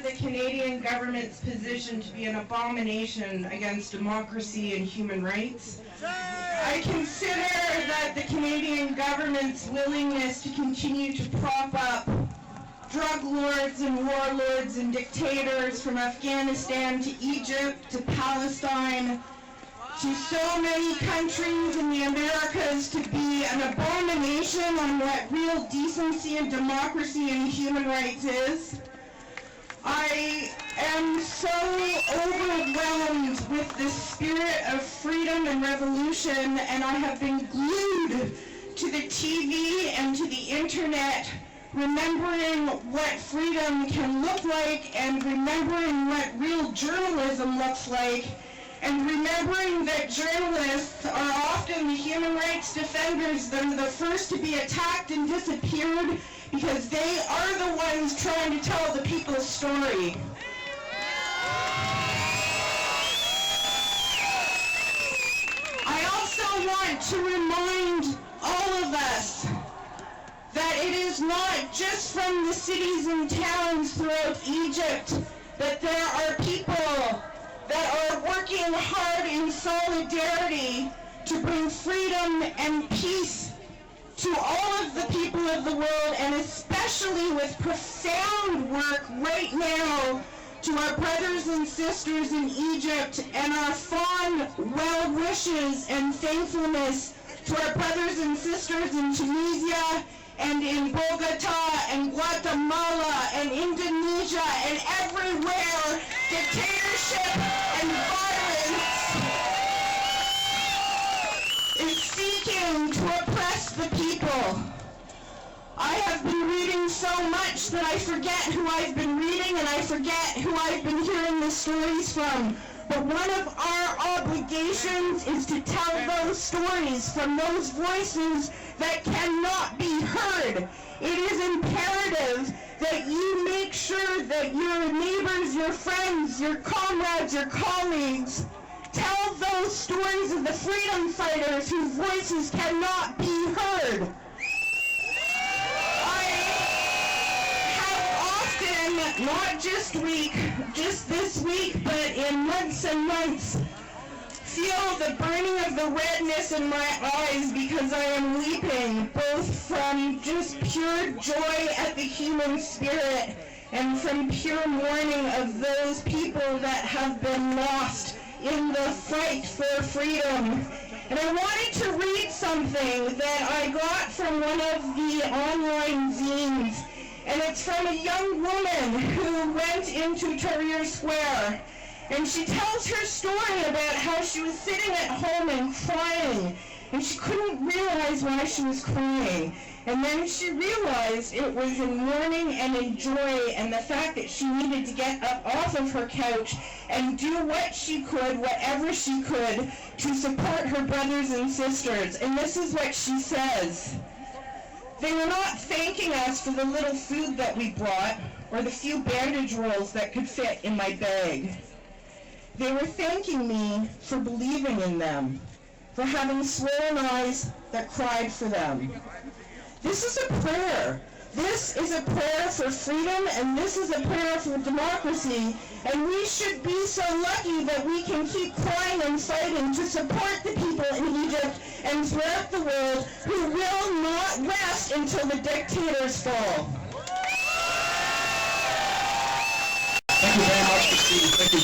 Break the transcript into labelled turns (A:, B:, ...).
A: the Canadian government's position to be an abomination against democracy and human rights. I consider that the Canadian government's willingness to continue to prop up drug lords and warlords and dictators from Afghanistan to Egypt to Palestine to so many countries in the Americas to be an abomination on what real decency and democracy and human rights is. I am so overwhelmed with the spirit of freedom and revolution, and I have been glued to the TV and to the internet, remembering what freedom can look like and remembering what real journalism looks like, and remembering that journalists are often the human rights defenders that are the first to be attacked and disappeared because they are the ones trying to tell the people's story. I also want to remind all of us that it is not just from the cities and towns throughout Egypt that there are people that are working hard in solidarity to bring freedom and peace to all of the people of the world, and especially with profound work right now to our brothers and sisters in Egypt, and our fond well wishes and thankfulness to our brothers and sisters in Tunisia and in Bogota and Guatemala and Indonesia and everywhere dictatorship and violence is seeking to oppress the people. I have been reading so much that I forget who I've been reading and I forget who I've been hearing the stories from. But one of our obligations is to tell those stories from those voices that cannot be heard. It is imperative that you make sure that your neighbors, your friends, your comrades, your colleagues tell those stories of the freedom fighters whose voices cannot be heard. Not just this week, but in months and months, feel the burning of the redness in my eyes because I am weeping, both from just pure joy at the human spirit and from pure mourning of those people that have been lost in the fight for freedom. And I wanted to read something that I got from one of the online zines. And it's from a young woman who went into Tahrir Square. And she tells her story about how she was sitting at home and crying. And she couldn't realize why she was crying. And then she realized it was in mourning and in joy and the fact that she needed to get up off of her couch and do what she could, whatever she could, to support her brothers and sisters. And this is what she says. They were not thanking us for the little food that we brought or the few bandage rolls that could fit in my bag. They were thanking me for believing in them, for having swollen eyes that cried for them. This is a prayer. This is a prayer for freedom, and this is a prayer for democracy, and we should be so lucky that we can keep crying and fighting to support the people in Egypt and throughout the world who will not rest until the dictators fall.
B: Thank you very much, Christine.